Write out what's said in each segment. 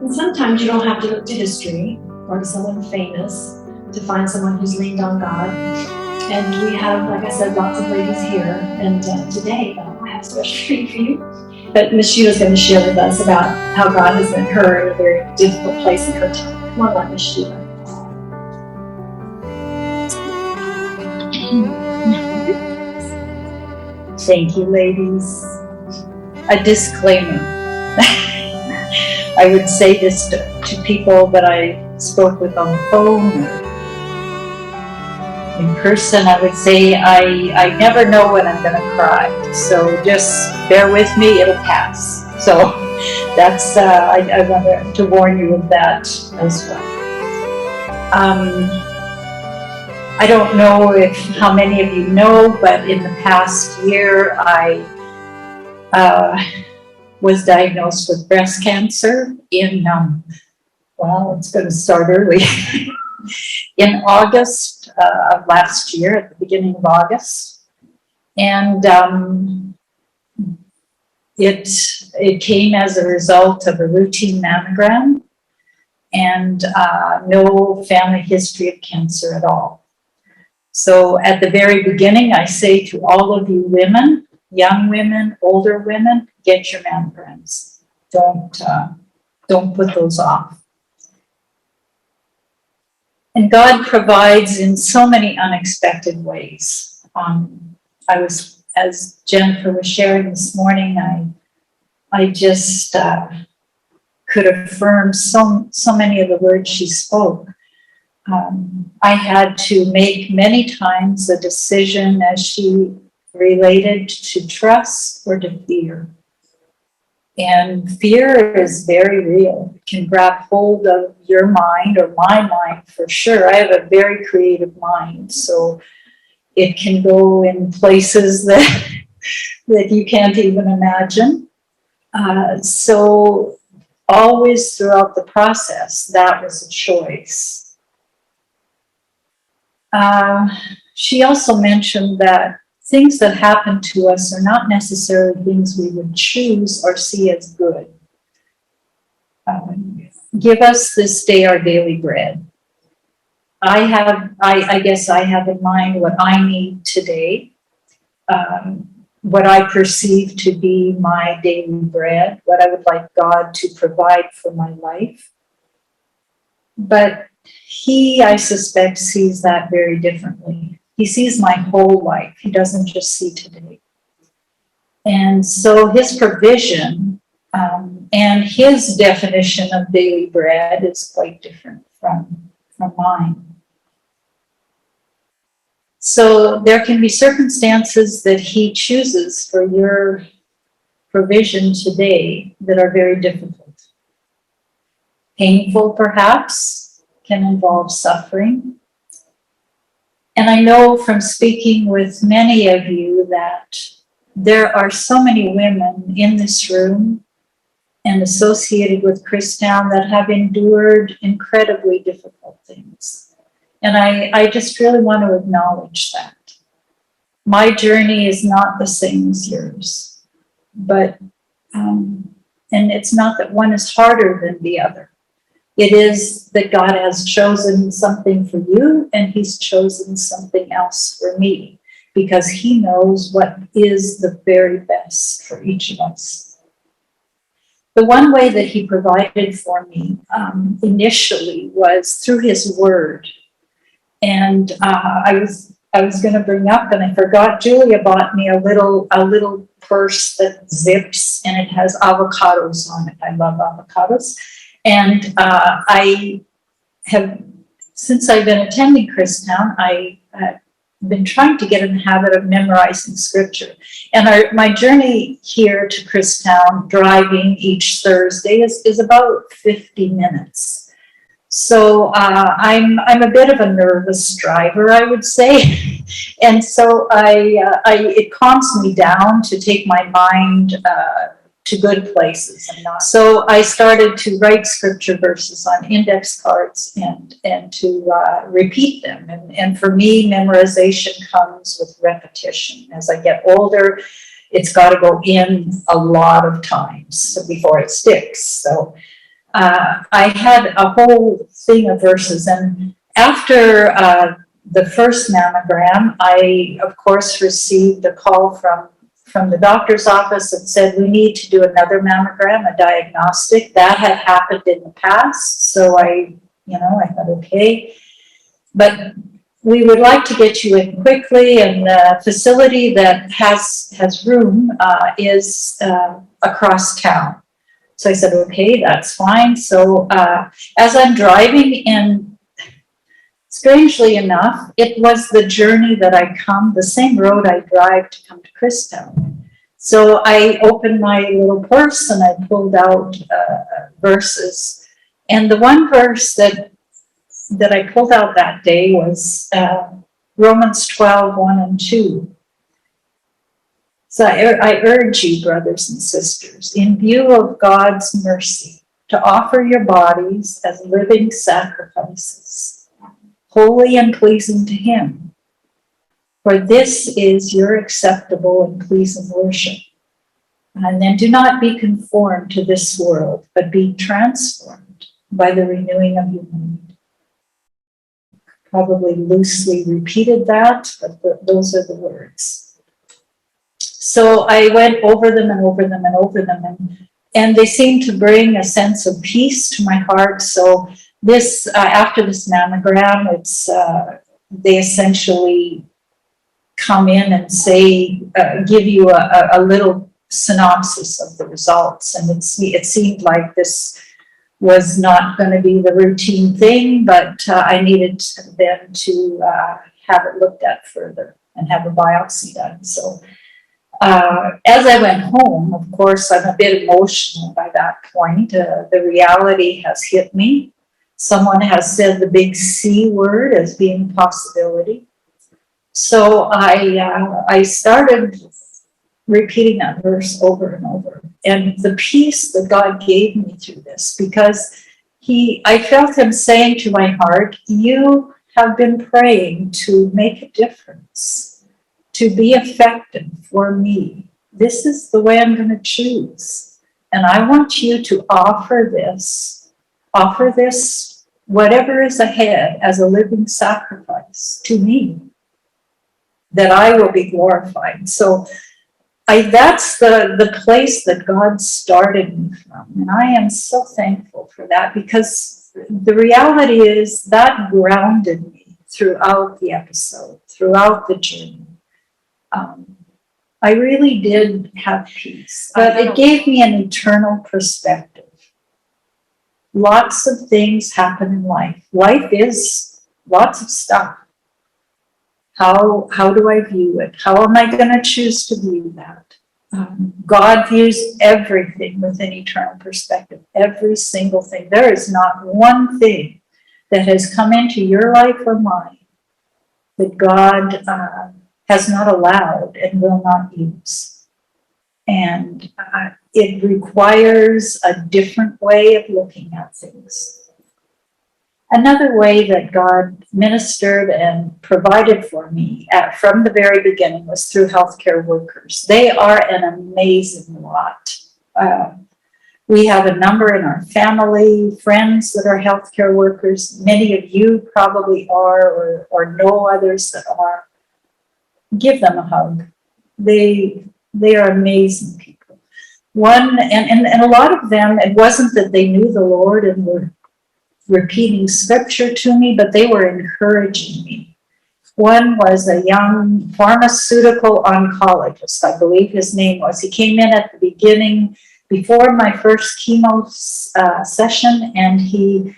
And sometimes you don't have to look to history or to someone famous to find someone who's leaned on God. And we have, like I said, lots of ladies here. And today, I have a special treat for you. But Miss Sheila's going to share with us about how God has met her in a very difficult place in her time. Come on, like Miss Sheila. Thank you, ladies. A disclaimer. I would say this to people that I spoke with on the phone or in person. I would say I never know when I'm going to cry. So just bear with me, it'll pass. So that's, I wanted to warn you of that as well. I don't know how many of you know, but in the past year, I was diagnosed with breast cancer in, it's going to start early, in August of last year, at the beginning of August. And it came as a result of a routine mammogram and no family history of cancer at all. So at the very beginning, I say to all of you women, young women, older women, get your mammograms. Don't put those off. And God provides in so many unexpected ways. As Jennifer was sharing this morning, I just could affirm so many of the words she spoke. I had to make many times a decision as she related to trust or to fear. And fear is very real. It can grab hold of your mind or my mind for sure. I have a very creative mind, so it can go in places that you can't even imagine. So always throughout the process, that was a choice. She also mentioned that things that happen to us are not necessarily things we would choose or see as good. Give us this day our daily bread. I guess I have in mind what I need today, what I perceive to be my daily bread, what I would like God to provide for my life. But He, I suspect, sees that very differently. He sees my whole life. He doesn't just see today. And so His provision and His definition of daily bread is quite different from mine. So there can be circumstances that He chooses for your provision today that are very difficult. Painful, perhaps, can involve suffering. And I know from speaking with many of you that there are so many women in this room and associated with Christown that have endured incredibly difficult things. And I just really want to acknowledge that. My journey is not the same as yours, but, and it's not that one is harder than the other. It is that God has chosen something for you and He's chosen something else for me because He knows what is the very best for each of us. The one way that He provided for me initially was through His Word. And I was going to bring up, and I forgot, Julia bought me a little purse that zips and it has avocados on it. I love avocados. And I have, since I've been attending Christown, I have been trying to get in the habit of memorizing scripture. And my journey here to Christown, driving each Thursday, is about 50 minutes. So I'm a bit of a nervous driver, I would say. And so it calms me down to take my mind to good places. So I started to write scripture verses on index cards and to repeat them. And for me, memorization comes with repetition. As I get older, it's got to go in a lot of times before it sticks. So I had a whole thing of verses, and after the first mammogram, I, of course, received a call from the doctor's office that said we need to do another mammogram, a diagnostic. That had happened in the past, so I thought, okay, but we would like to get you in quickly, and the facility that has room is across town. So I said, okay, that's fine. So as I'm driving in, strangely enough, it was the journey that I come, the same road I drive to come to Christown. So I opened my little purse and I pulled out verses. And the one verse that I pulled out that day was Romans 12, 1 and 2. So I urge you, brothers and sisters, in view of God's mercy, to offer your bodies as living sacrifices, holy and pleasing to Him. For this is your acceptable and pleasing worship. And then do not be conformed to this world, but be transformed by the renewing of your mind. Probably loosely repeated that, but those are the words. So I went over them and over them and over them, and they seemed to bring a sense of peace to my heart. So this, after this mammogram, it's they essentially come in and say, give you a little synopsis of the results, and it seemed like this was not going to be the routine thing, but I needed then to have it looked at further and have a biopsy done. So as I went home, of course, I'm a bit emotional by that point. The reality has hit me. Someone has said the big C word as being possibility. So I started repeating that verse over and over. And the peace that God gave me through this, because I felt Him saying to my heart, you have been praying to make a difference, to be effective for me. This is the way I'm going to choose. And I want you to offer this, whatever is ahead, as a living sacrifice to me, that I will be glorified. So that's the place that God started me from. And I am so thankful for that, because the reality is that grounded me throughout the episode, throughout the journey. I really did have peace, but it gave me an eternal perspective. Lots of things happen in life. Life is lots of stuff. How do I view it? How am I going to choose to view that? God views everything with an eternal perspective, every single thing. There is not one thing that has come into your life or mine that God has not allowed and will not use. And it requires a different way of looking at things. Another way that God ministered and provided for me from the very beginning was through healthcare workers. They are an amazing lot. We have a number in our family, friends that are healthcare workers. Many of you probably are, or know others that are. Give them a hug. They are amazing people. And a lot of them, it wasn't that they knew the Lord and were repeating scripture to me, but they were encouraging me. One was a young pharmaceutical oncologist, I believe his name was. He came in at the beginning, before my first chemo session, and he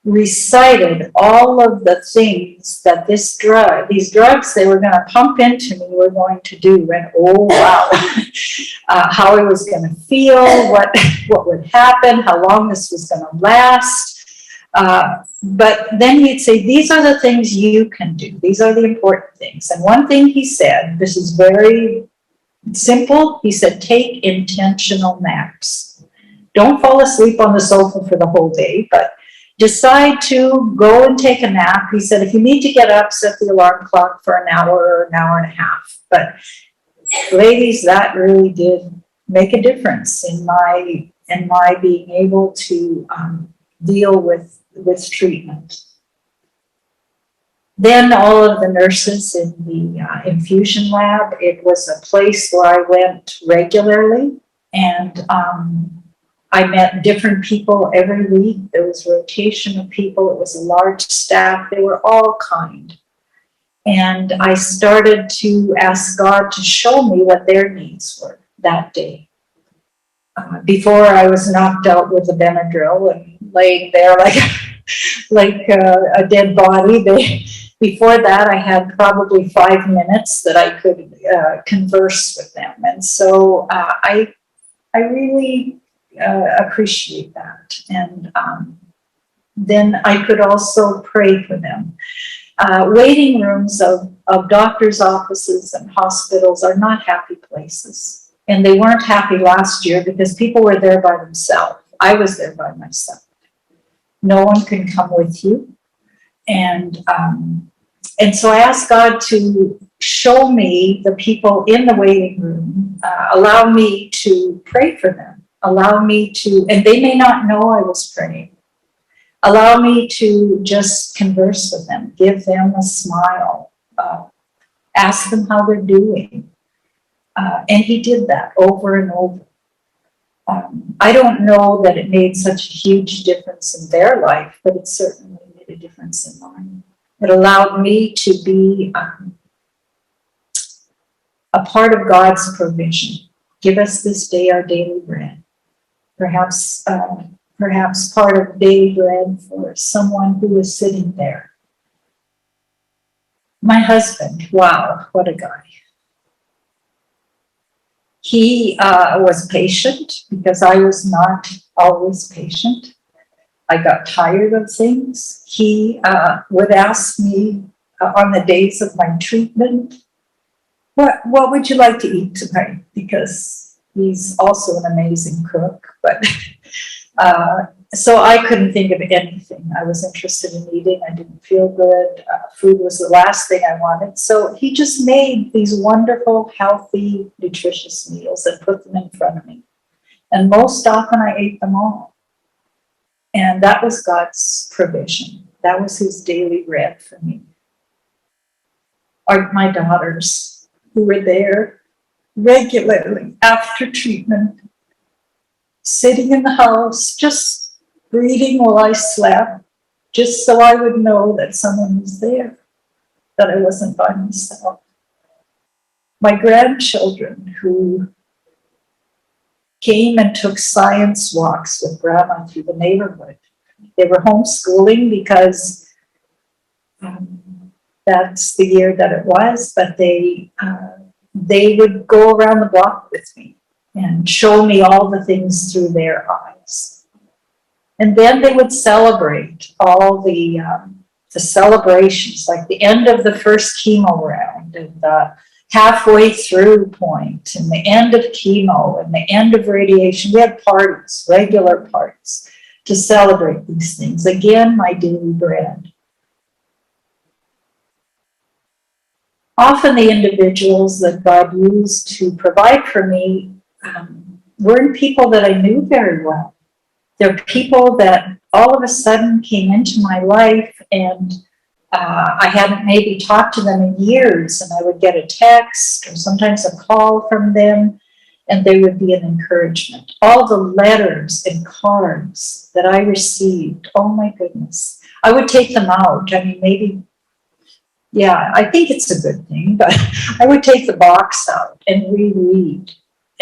recited all of the things that these drugs they were going to pump into me were going to do. And oh wow, how I was going to feel, what would happen, how long this was going to last. But then he'd say, these are the things you can do. These are the important things. And one thing he said, this is very simple. He said, take intentional naps. Don't fall asleep on the sofa for the whole day, but decide to go and take a nap. He said, if you need to get up, set the alarm clock for an hour or an hour and a half. But ladies, that really did make a difference in my and my being able to deal with treatment. Then all of the nurses in the infusion lab, it was a place where I went regularly, and I met different people every week. There was rotation of people. It was a large staff. They were all kind. And I started to ask God to show me what their needs were that day. Before I was knocked out with a Benadryl and laying there like a dead body. Before that, I had probably 5 minutes that I could converse with them. And so I really appreciate that. And then I could also pray for them. Waiting rooms of doctors' offices and hospitals are not happy places. And they weren't happy last year because people were there by themselves. I was there by myself. No one can come with you. And so I asked God to show me the people in the waiting room, allow me to pray for them, allow me to, and they may not know I was praying, allow me to just converse with them, give them a smile, ask them how they're doing. And he did that over and over. I don't know that it made such a huge difference in their life, but it certainly made a difference in mine. It allowed me to be a part of God's provision. Give us this day our daily bread. Perhaps part of daily bread for someone who is sitting there. My husband, wow, what a guy. He was patient because I was not always patient. I got tired of things. He would ask me on the days of my treatment, what would you like to eat tonight? Because he's also an amazing cook. But so I couldn't think of anything I was interested in eating. I didn't feel good. Food was the last thing I wanted. So he just made these wonderful, healthy, nutritious meals and put them in front of me. And most often I ate them all. And that was God's provision. That was his daily bread for me. Or my daughters, who were there regularly after treatment, sitting in the house, just reading while I slept, just so I would know that someone was there, that I wasn't by myself. My grandchildren, who came and took science walks with Grandma through the neighborhood. They were homeschooling because that's the year that it was, but they would go around the block with me and show me all the things through their eyes. And then they would celebrate all the celebrations, like the end of the first chemo round and the halfway through point and the end of chemo and the end of radiation. We had parties, regular parties, to celebrate these things. Again, my daily bread. Often the individuals that God used to provide for me weren't people that I knew very well. They're people that all of a sudden came into my life, and I hadn't maybe talked to them in years, and I would get a text or sometimes a call from them, and they would be an encouragement. All the letters and cards that I received, oh my goodness. I would take them out. I mean, maybe, yeah, I think it's a good thing, but I would take the box out and reread.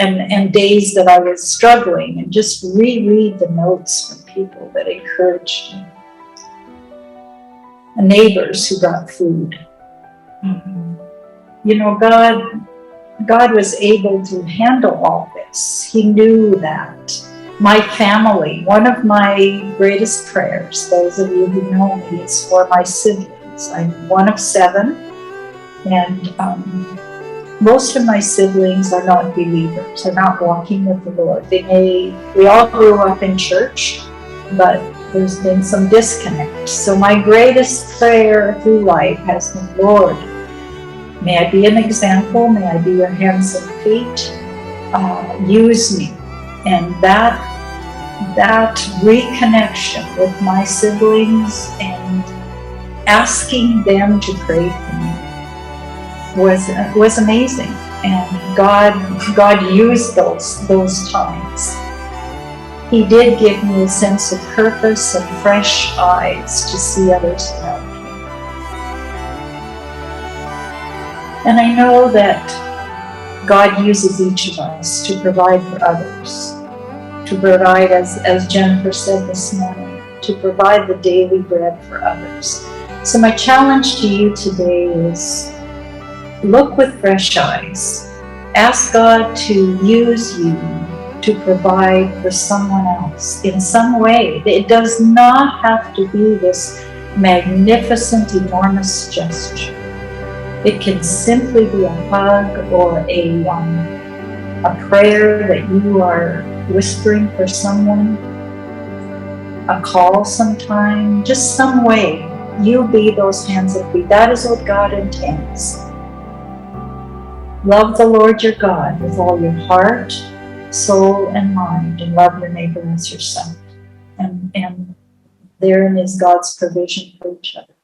And days that I was struggling, and just reread the notes from people that encouraged me. And neighbors who brought food. You know, God was able to handle all this. He knew that. My family, one of my greatest prayers, those of you who know me, is for my siblings. I'm one of 7, and most of my siblings are not believers, are not walking with the Lord. We all grew up in church, but there's been some disconnect. So my greatest prayer through life has been, Lord, may I be an example, may I be your hands and feet, use me. And that that reconnection with my siblings and asking them to pray for me was amazing. And God used those times. He did give me a sense of purpose and fresh eyes to see others around me. And I know that God uses each of us to provide for others, to provide, as Jennifer said this morning, to provide the daily bread for others. So my challenge to you today is look with fresh eyes. Ask God to use you to provide for someone else in some way. It does not have to be this magnificent, enormous gesture. It can simply be a hug or a prayer that you are whispering for someone, a call sometime, just some way. You be those hands and feet. That is what God intends. Love the Lord your God with all your heart, soul, and mind, and love your neighbor as yourself. And therein is God's provision for each other.